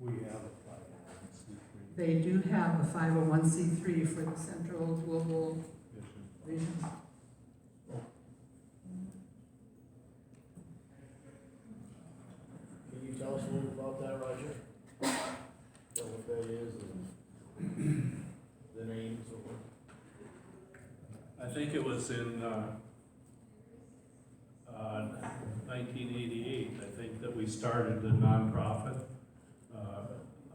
We have a 501c3 They do have a 501c3 for the Central Global mission. Vision. Can you tell us a little about that, Roger? Tell what that is and the names or? I think it was in 1988, I think, that we started the nonprofit.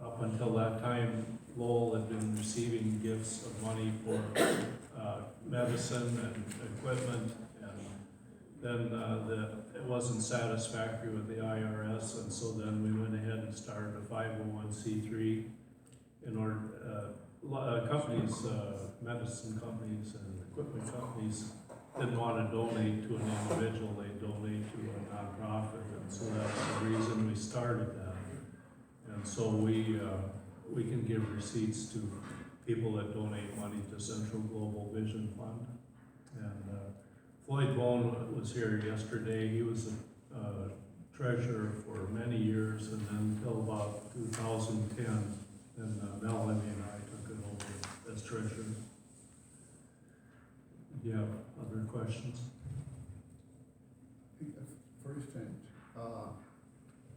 Up until that time, Lowell had been receiving gifts of money for medicine and equipment, and then it wasn't satisfactory with the IRS, and so then we went ahead and started a 501c3 in order, companies, medicine companies and equipment companies didn't want to donate to an individual, they donate to a nonprofit, and so that's the reason we started that. And so we can give receipts to people that donate money to Central Global Vision Fund. And Floyd Bone was here yesterday. He was a treasurer for many years, and then until about 2010, then Melanie and I took it over as treasurer. Do you have other questions? First thing,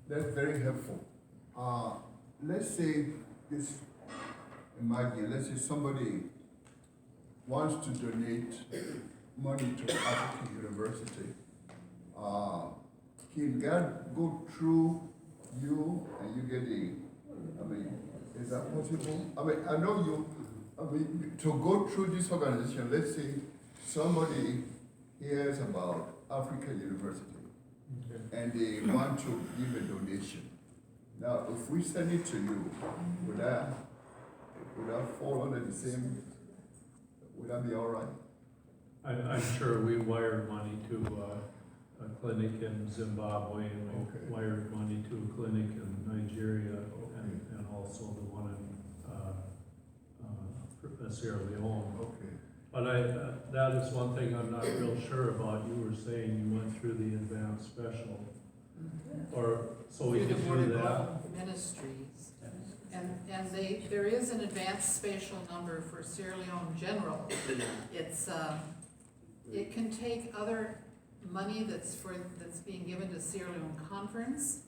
that's very helpful. Let's say this, imagine, let's say somebody wants to donate money to African University. Can God go through you and you get is that possible? I know to go through this organization, let's say somebody hears about African University and they want to give a donation. Now, if we send it to you, would that fall under the same, would that be all right? I'm sure we wired money to a clinic in Zimbabwe, and we wired money to a clinic in Nigeria, and also the one in Sierra Leone. Okay. But that is one thing I'm not real sure about. You were saying you went through the advanced special, or so we Through the could Border do that. Global Ministries. And there is an advanced spatial number for Sierra Leone General. It's, it can take other money that's being given to Sierra Leone Conference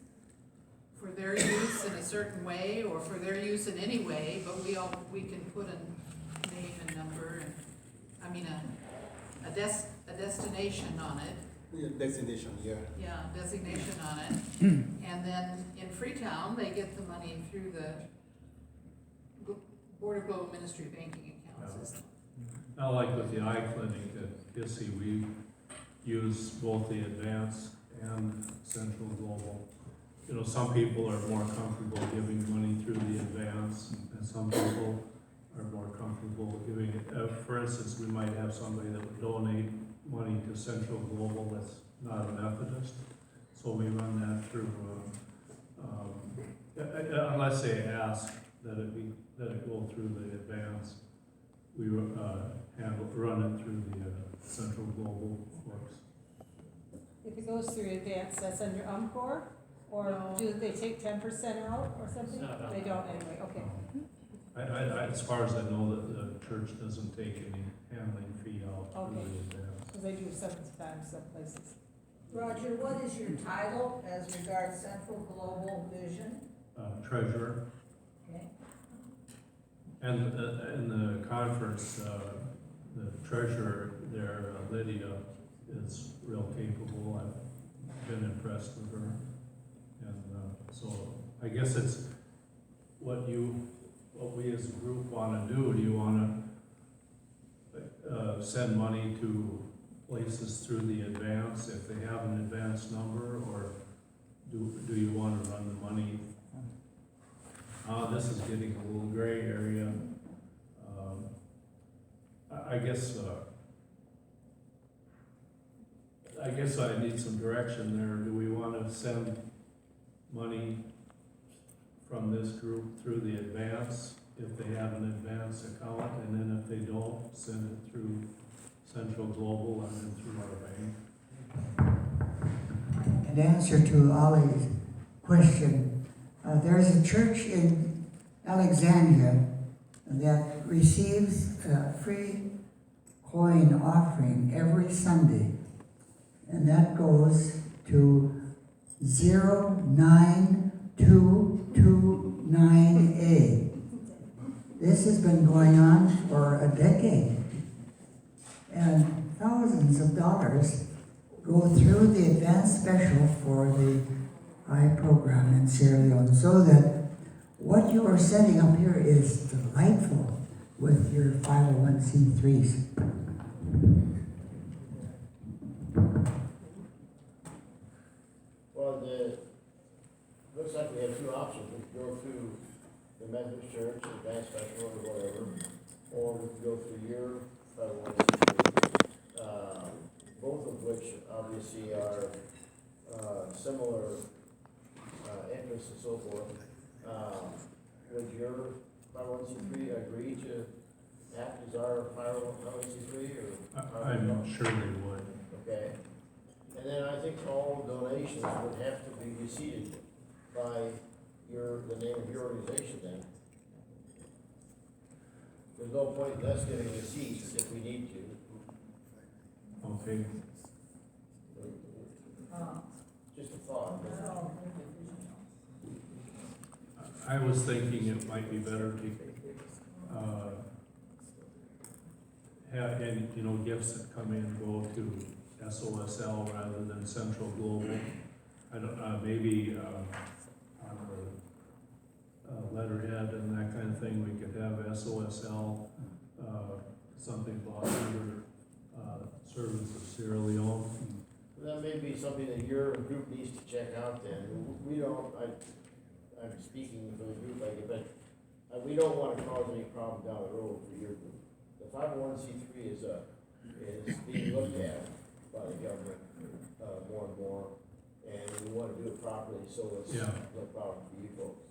for their use in a certain way, or for their use in any way, but we can put a name and number, and, I mean, a destination on it. Yeah, destination, yeah. Yeah, designation on it. And then in Freetown, they get the money through the Border Global Ministry banking account system. Now, like with the eye clinic at Kissy, we use both the advanced and Central Global. You know, some people are more comfortable giving money through the advance, and some people are more comfortable giving it. For instance, we might have somebody that would donate money to Central Global that's not a Methodist, so we run that through, unless they ask that it go through the advance, we run it through the Central Global books. If it goes through advance, that's under UMCOR? Or No. do they take 10% out or something? It's not on They that. don't anyway, okay. As far as I know, that the church doesn't take any handling fee out through Okay. the advance. Because they do sometimes some places. Roger, what is your title as regards Central Global Vision? Treasurer. Okay. And in the conference, the treasurer there, Lydia, is real capable. I've been impressed with her. And so I guess it's what we as a group want to do. Do you want to send money to places through the advance if they have an advance number, or do you want to run the money? This is getting a little gray area. I guess I need some direction there. Do we want to send money from this group through the advance if they have an advance account, and then if they don't, send it through Central Global and then through our bank? In answer to Ollie's question, There's a church in Alexandria that receives a free coin offering every Sunday, and that goes to 09229A. This has been going on for a decade, and thousands of dollars go through the advanced special for the eye program in Sierra Leone, so that what you are setting up here is delightful with your 501c3s. Well, looks like we have two options. We can go through the Methodist Church, Advanced Special or whatever, or we can go through your 501c3, both of which obviously are similar interests and so forth. Would your 501c3 agree to act as our 501c3 or? I'm sure they would. Okay. And then I think all donations would have to be receipted by the name of your organization then. There's no point in us getting receipts if we need to. Okay. Just a thought. I was thinking it might be better to have any, gifts that come in go to SOSL rather than Central Global. I don't, maybe on the letterhead and that kind of thing, we could have SOSL, something bought under Service of Sierra Leone. That may be something that your group needs to check out then. We don't, I'm speaking for the group, but we don't want to cause any problem down the road for your group. The 501c3 is being looked at by the government more and more, and we want to do it properly so it's no problem for you folks.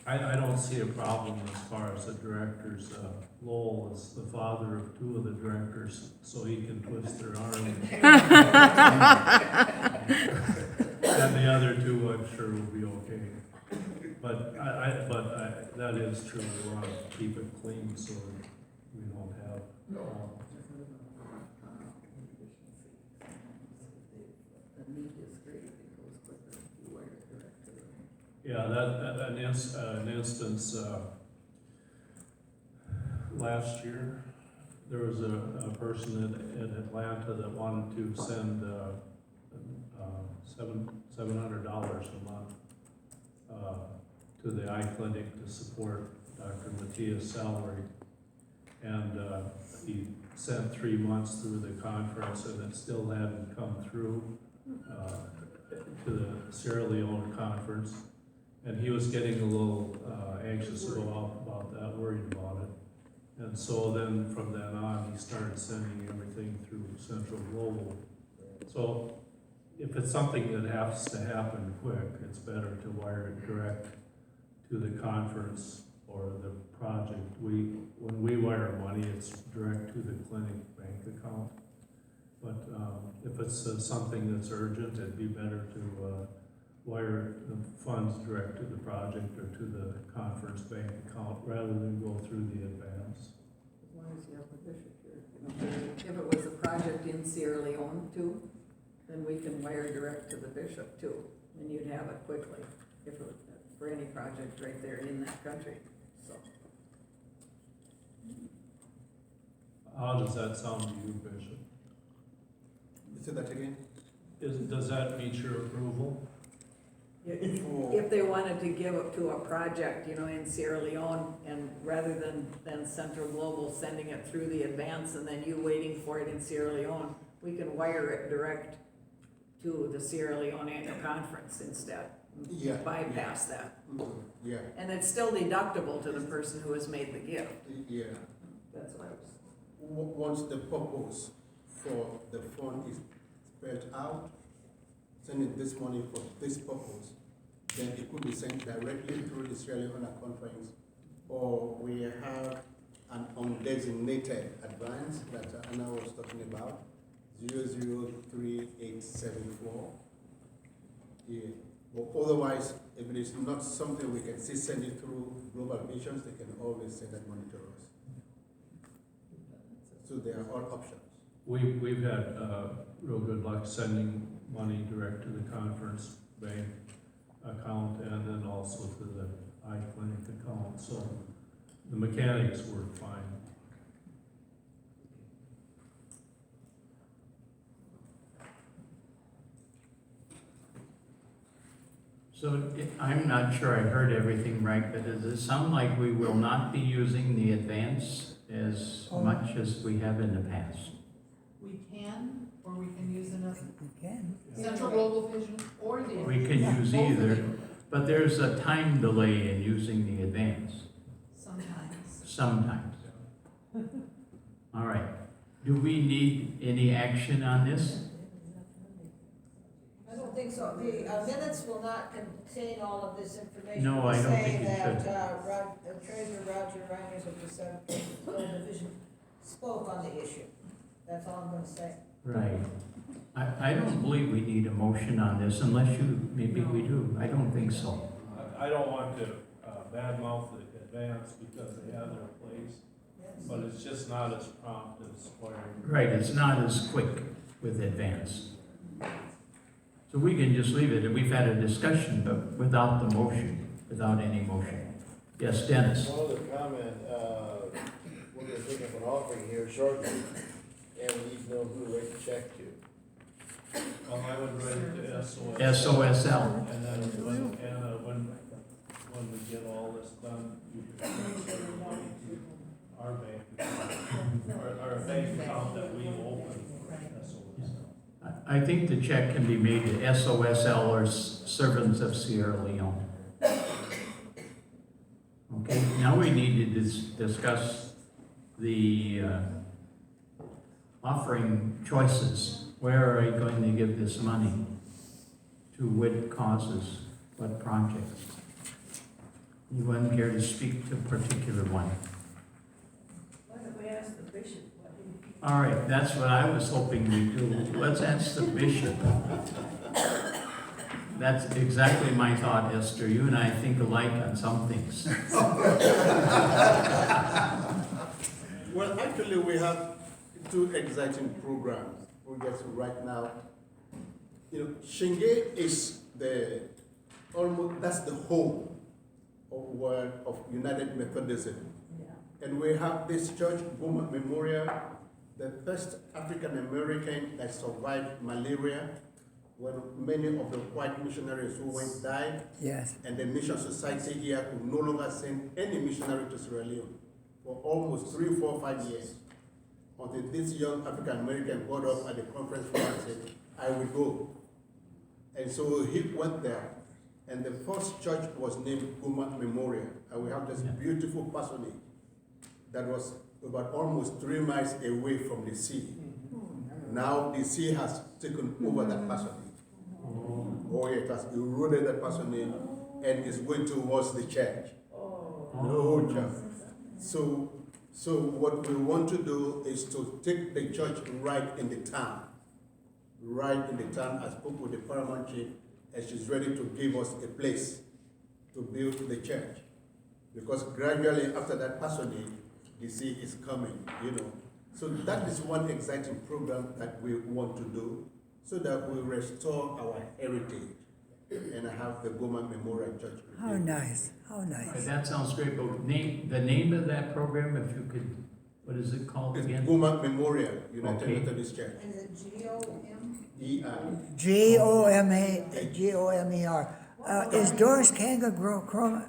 I don't see a problem as far as the directors. Lowell is the father of two of the directors, so he can twist their arm. And the other two, I'm sure, will be okay. But that is true. We want to keep it clean so that we don't have. Yeah, an instance, last year, there was a person in Atlanta that wanted to send $700 a month to the eye clinic to support Dr. Matia's salary. And he sent 3 months through the conference and it still hadn't come through to the Sierra Leone conference. And he was getting a little anxious about that, worried about it. And so then from then on, he started sending everything through Central Global. So if it's something that has to happen quick, it's better to wire it direct to the conference or the project. When we wire money, it's direct to the clinic bank account. But if it's something that's urgent, it'd be better to wire the funds direct to the project or to the conference bank account rather than go through the advance. As long as you have the bishop here. If it was a project in Sierra Leone too, then we can wire direct to the bishop too, and you'd have it quickly if it was for any project right there in that country, so. How does that sound to you, Bishop? Say that again? Does that meet your approval? If they wanted to give it to a project, in Sierra Leone, and rather than Central Global sending it through the advance and then you waiting for it in Sierra Leone, we can wire it direct to the Sierra Leone annual conference instead. Yeah. Bypass that. Yeah, And it's still deductible to the person who has made the gift. yeah. That's what I was. Once the purpose for the fund is spelled out, sending this money for this purpose, then it could be sent directly through the Sierra Leone conference, or we have an undesignated advance that Anna was talking about, 003874. Yeah. But otherwise, if it is not something we can see send it through global missions, they can always send that money to us. So they are all options. We've had, real good luck sending money direct to the conference bank account and then also to the iClinic account, so the mechanics work fine. So I'm not sure I heard everything right, but does it sound like we will not be using the advance as much as we have in the past? We can, or we can use another, You can. Central Global Vision or the. We can use both of either, them, but there's a time delay in using the advance, sometimes. sometimes. All right. Do we need any action on this? I don't think so. The minutes will not contain all of this information. No, I don't think it Saying should. that Treasurer Roger Reiners of the Central Global Division spoke on the issue. That's all I'm gonna say. Right. I don't believe we need a motion on this unless you, maybe we do. I don't think so. I don't want to badmouth the advance because they have their place, but it's just not as prompt as Squire. Right, it's not as quick with advance. So we can just leave it, and we've had a discussion, but without the motion, without any motion. Yes, Dennis? One other comment, we're gonna pick up an offering here shortly, and we need to know who to write the check to. Well, I would write it to SOS. SOSL. And then when we get all this done, you can transfer the money to our bank account, our bank account that we open, SOS. I think the check can be made to SOSL or Servants of Sierra Leone. Okay, now we need to discuss the offering choices. Where are you going to give this money? To what causes, what projects? Anyone care to speak to a particular one? Why don't we ask the bishop what he? All right, that's what I was hoping we'd do. Let's ask the bishop. That's exactly my thought, Esther. You and I think alike on some things. Well, actually, we have two exciting programs. We get to right now. You know, Shinge is that's the home of United Methodism. Yeah. And we have this church, Goma Memorial, the first African American that survived malaria, when many of the white missionaries who went died, Yes. and the Mission Society here could no longer send any missionary to Sierra Leone for almost 3, 4, 5 years, until this young African American got up at the conference floor and said, I will go. And so he went there, and the first church was named Goma Memorial, and we have this beautiful parsonage that was about almost 3 miles away from the sea. Now the sea has taken over that parsonage. Oh, yeah, it has eroded that parsonage and is going towards the church. No church. So what we want to do is to take the church right in the town. Right in the town. I spoke with the paramount chief, and she's ready to give us a place to build the church. Because gradually after that parsonage, the sea is coming, you know. So that is one exciting program that we want to do, so that we restore our heritage and have the Goma Memorial Church. How nice, how nice. That sounds great, but the name of that program, if you could, what is it called It's again? Goma Memorial United Okay. Methodist Church. Is it GOM? Gomer. Is Doris Kanga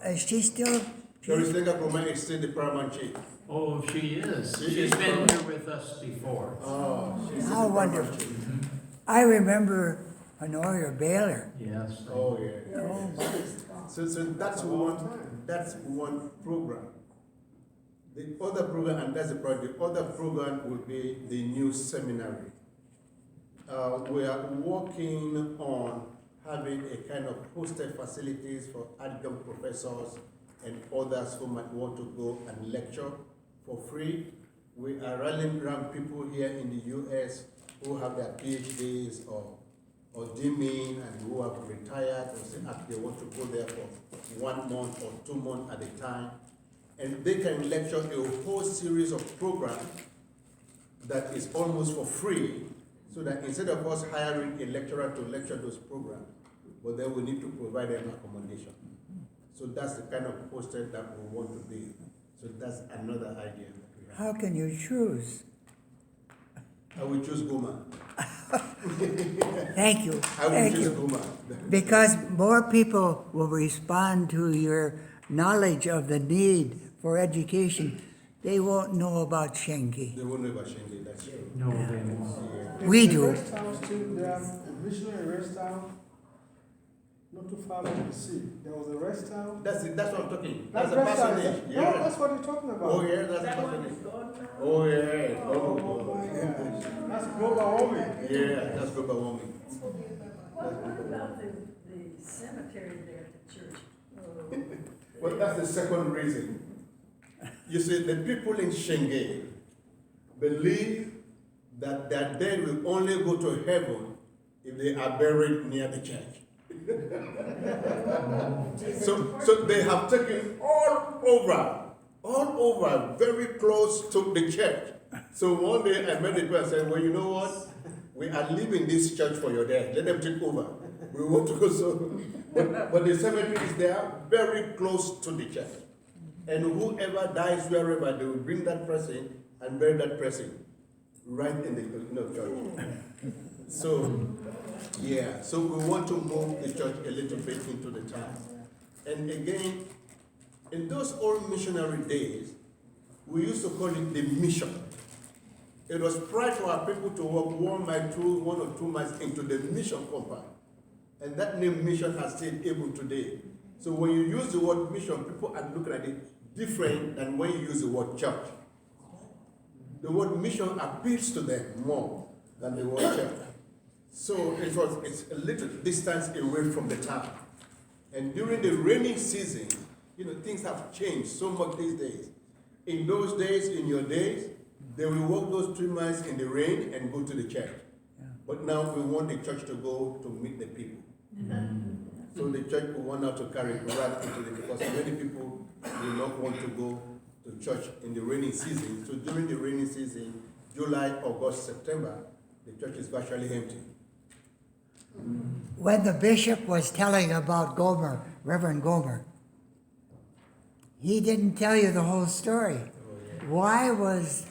is she still? Doris Lega Goma is still the paramount chief. Oh, she is. She She's is been from- here with us before. Oh, she's How the paramount wonderful. chief. I remember Honoria Baylor. Yes. Oh, yeah. Oh, my. So that's one program. The other program, and that's the project, the other program will be the new seminary. We are working on having a kind of hosted facilities for adjunct professors and others who might want to go and lecture for free. We are rallying around people here in the US who have their PhDs or or deeming and who have retired or say they want to go there for 1 month or 2 months at a time. And they can lecture a whole series of programs that is almost for free, so that instead of us hiring a lecturer to lecture those programs, but then we need to provide them accommodation. So that's the kind of hostel that we want to be. So that's another idea that we have. How can you choose? I will choose Goma. Thank you, I will thank choose you. Goma. Because more people will respond to your knowledge of the need for education. They won't know about Shenki. They won't know about Shengi, that's true. No, they won't. Yeah. We The do. rest house too, there are missionary rest house, not too far from the sea. There was a rest house. That's what I'm talking. That That's a rest house, personage. no, Yeah. that's what you're talking about. Oh yeah, that's a personage. Oh yeah. Oh my gosh, that's global warming. Yeah, that's global warming. What about the cemetery there at the church? Well, that's the second reason. You see, the people in Shengi believe that their dead will only go to heaven if they are buried near the church. So they have taken all over, very close to the church. So one day I met the people and said, well, you know what? We are leaving this church for your dead. Let them take over. We want to go so. But the cemetery is there, very close to the church. And whoever dies wherever, they will bring that person and bury that person right in the church. So, yeah, so we want to move the church a little bit into the town. And again, in those old missionary days, we used to call it the mission. It was pride for our people to walk 1 or 2 miles into the mission compound. And that name mission has stayed even today. So when you use the word mission, people are looking at it different than when you use the word church. The word mission appeals to them more than the word church. So it's a little distance away from the town. And during the rainy season, things have changed so much these days. In those days, in your days, they will walk those 3 miles in the rain and go to the church. But now we want the church to go to meet the people. So the church will want now to carry right into the, because many people will not want to go to church in the rainy season. So during the rainy season, July, August, September, the church is virtually empty. When the bishop was telling about Gomer, Reverend Gomer, he didn't tell you the whole story. Why was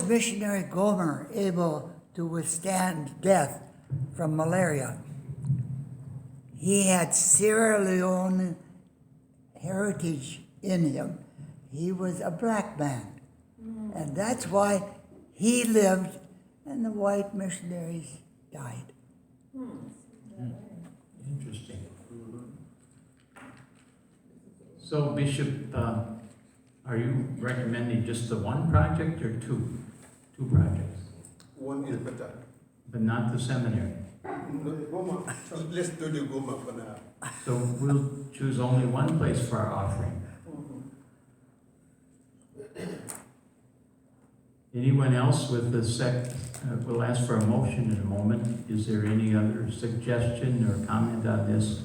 missionary Gomer able to withstand death from malaria? He had Sierra Leone heritage in him. He was a black man. And that's why he lived and the white missionaries died. Interesting. So Bishop, are you recommending just the one project or two projects? One is better. But not the seminary? Goma. Let's do the Goma for now. So we'll choose only one place for our offering. Anyone else with the we'll ask for a motion in a moment. Is there any other suggestion or comment on this?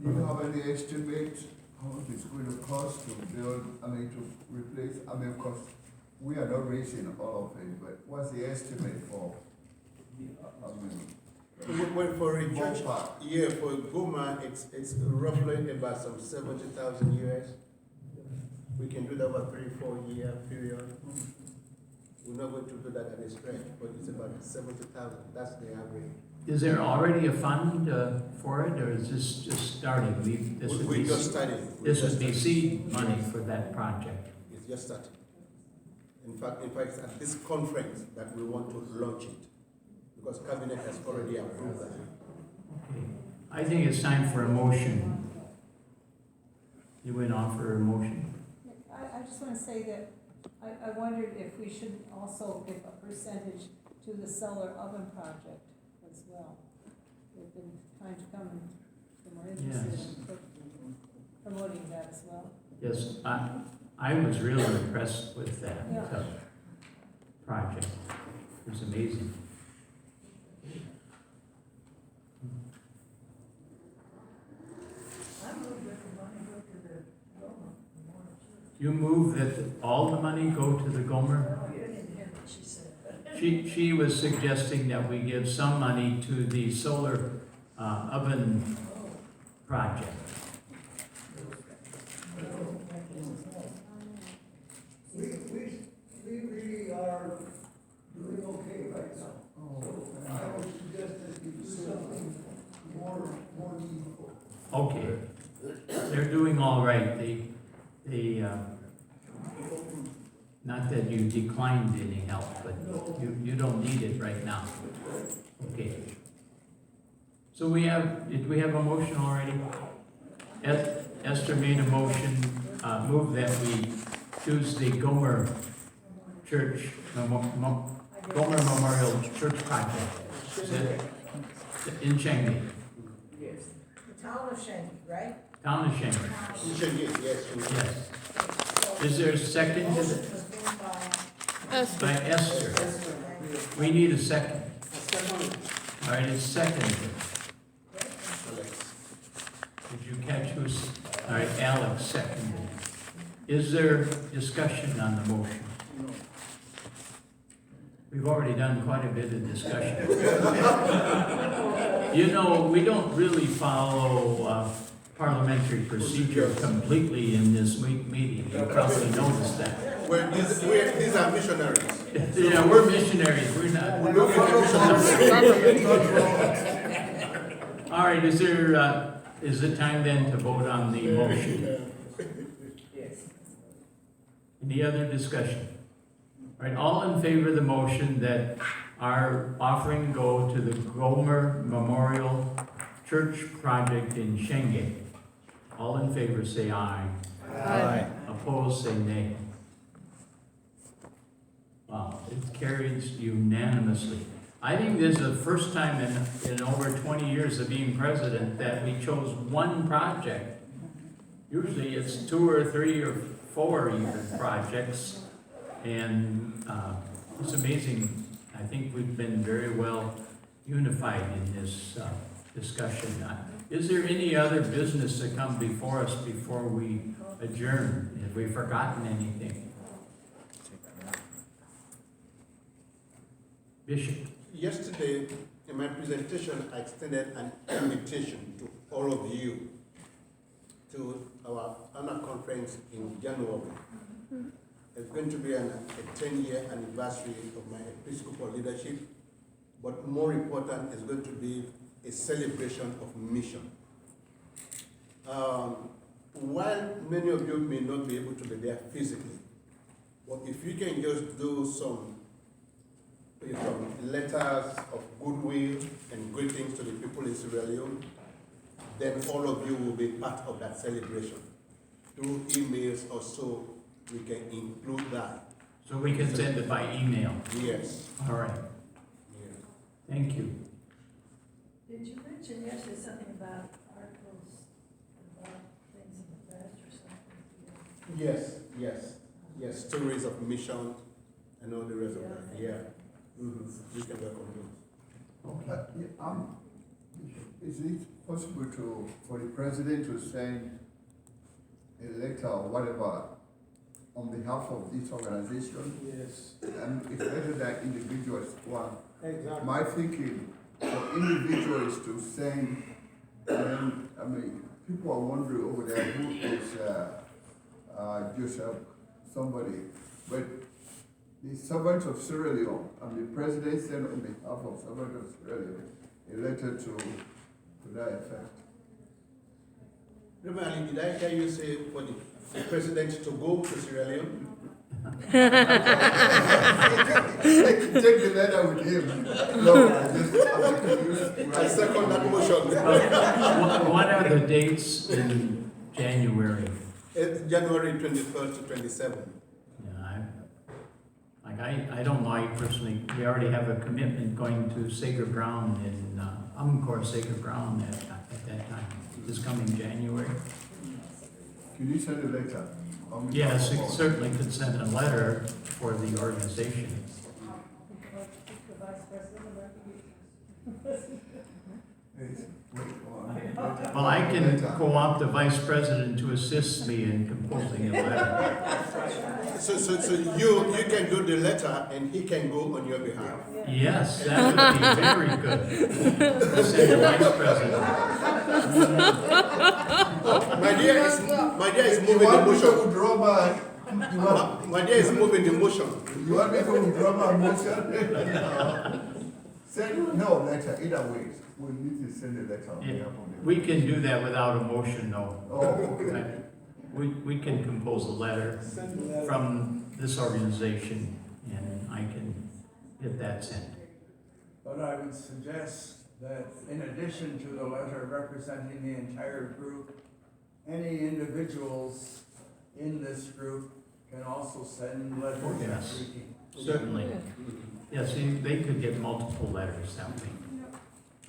Do you have any estimate how much it's going to cost to build, to replace, of course, we are not raising all of it, but what's the estimate for, Well, for a church, ballpark? yeah, for Goma, it's roughly about some 70,000 US. We can do that over 3-4 year period. We're not going to do that at a stretch, but it's about 70,000. That's the average. Is there already a fund for it, or is this just starting? We just started. This would be seed money for that project. It's just starting. In fact, it's at this conference that we want to launch it, because cabinet has already approved that. Okay. I think it's time for a motion. You would offer a motion? I just want to say that I wondered if we should also give a percentage to the cellar oven project as well. They've been trying to come and they're more interested Yes. in promoting that as well. Yes, I was really impressed with that Yeah. project. It's amazing. You move that all the money go to the Gomer? She was suggesting that we give some money to the solar oven project. We really are doing okay right now. So I would suggest that we do something more meaningful. Okay, they're doing all right. Not that you declined any help, but you don't need it right now. Okay. So did we have a motion already? Esther made a motion, move that we choose the Gomer Church, Gomer Memorial Church Project. Is it in Shanghai? Yes. The town of Shanghai, right? Town of Shanghai. Yes. Yes. Is there a second to Motion the, was made by by Esther? We need a second. All right, it's seconded. Did you catch who's, all right, Alex seconded. Is there discussion on the motion? We've already done quite a bit of discussion. You know, we don't really follow parliamentary procedure completely in this meeting. You probably noticed that. These are missionaries. Yeah, we're missionaries, we're not. We look at missionaries. All right, is it time then to vote on the motion? Yes. Any other discussion? All right, all in favor of the motion that our offering go to the Gomer Memorial Church Project in Shanghai? All in favor say aye. Aye. Opposed say nay. Wow, it carries unanimously. I think this is the first time in over 20 years of being president that we chose one project. Usually it's 2 or 3 or 4 even projects. And it's amazing. I think we've been very well unified in this discussion. Is there any other business to come before us before we adjourn? Have we forgotten anything? Bishop. Yesterday, in my presentation, I extended an invitation to all of you to our annual conference in January. It's going to be a 10-year anniversary of my Episcopal leadership, but more important, it's going to be a celebration of mission. While many of you may not be able to be there physically, but if you can just do some letters of goodwill and greetings to the people in Sierra Leone, then all of you will be part of that celebration. Through emails or so, we can include that. So we can send it by email. Yes. All right. Yes. Thank you. Did you mention yesterday something about articles, about things in the past or something? Yes. Stories of mission and all the rest of that. Yeah. We can work on those. Is it possible for the president to send a letter or whatever on behalf of this organization? Yes, And it's better than individuals. One, exactly. my thinking for individuals to send, people are wondering over there who is Joseph somebody, but the servant of Sierra Leone, the president sent on behalf of servant of Sierra Leone a letter to that effect. Remember, Ali, did I hear you say for the president to go to Sierra Leone? Take the letter with him. No, I second that motion. What are the dates in January? It's January 21st to 27th. I don't know, I personally, we already have a commitment going to Sager Brown in, Umpqua Sager Brown at that time, this coming January. Can you send a letter? Yes, you certainly could send a letter for the organization. It's, wait, on. Well, I can co-opt the vice president to assist me in composing a letter. So you can do the letter and he can go on your behalf. Yes, that would be very good. Let's say the vice president. My dear is You moving the want me to motion. withdraw my, you want, My dear is moving the motion. you want me to withdraw my motion? Send, no, letter, either way, we need to send a letter on Yeah. behalf of the. We can do that without a motion, though. Oh, okay. We can compose a letter Send the letter. from this organization, and I can get that sent. But I would suggest that in addition to the letter representing the entire group, any individuals in this group can also send letters of Yes. greeting. Certainly. Yes, they could get multiple letters that way.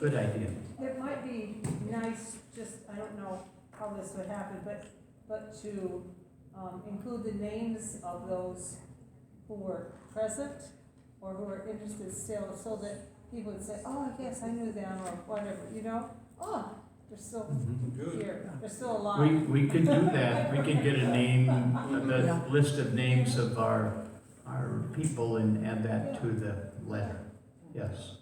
Good idea. It might be nice, just, I don't know how this would happen, but to, include the names of those who were present or who are interested still, so that people would say, oh, yes, I knew them, or whatever, you know? Oh, they're still Mhm. here, they're still alive. We could do that. We can get a name, the list of names of our people and add that to the letter. Yes.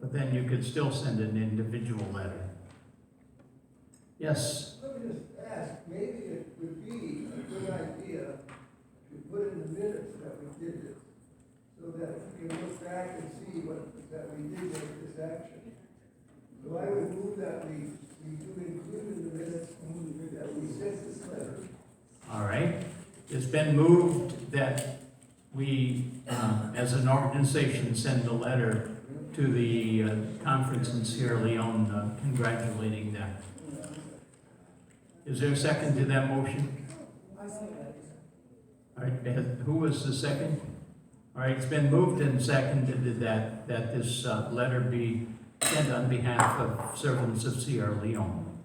But then you could still send an individual letter. Yes, Let me just ask, maybe it would be a good idea to put in the minutes that we did this, so that we can look back and see that we did take this action. So I would move that we do include in the minutes that we sent this letter. all right. It's been moved that we, as an organization, send a letter to the conference in Sierra Leone congratulating them. Is there a second to that motion? All right, who was the second? All right, it's been moved and seconded that this letter be sent on behalf of servants of Sierra Leone.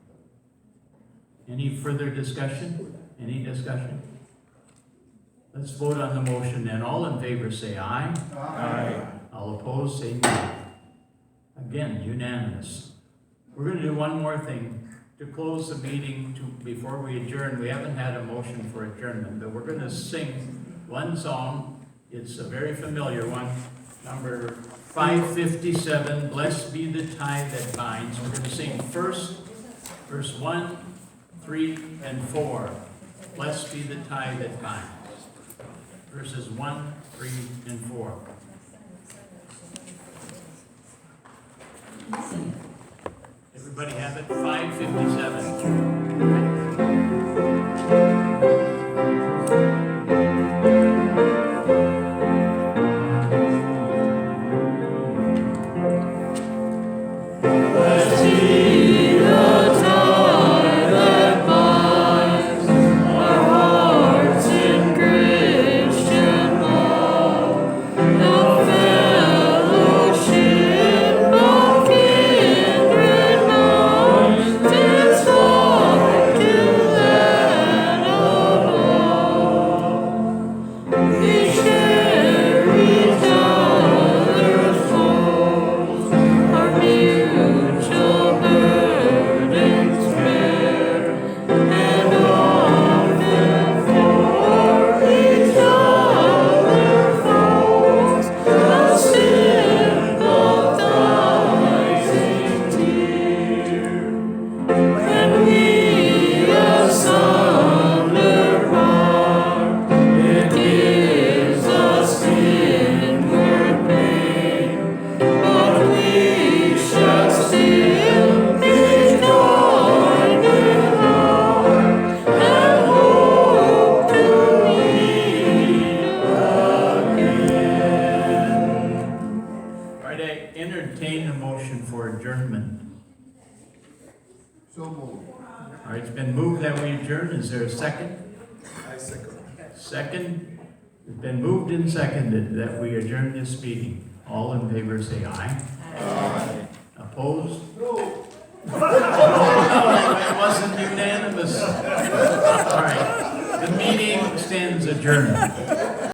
Any further discussion? Any discussion? Let's vote on the motion, and all in favor say aye. Aye. All opposed say no. Again, unanimous. We're gonna do one more thing. To close the meeting, before we adjourn, we haven't had a motion for adjournment, but we're gonna sing one song. It's a very familiar one, number 557, Blessed Be the Tie That Binds. We're gonna sing first, verse 1, 3, and 4. Blessed be the tie that binds. Verses 1, 3, and 4. Everybody have it? 557. Entertain a motion for adjournment. So moved. All right, it's been moved that we adjourn. Is there a second? I second. Second? It's been moved and seconded that we adjourn this meeting. All in favor say aye. Aye. Opposed? No. It wasn't unanimous. All right, the meeting stands adjourned.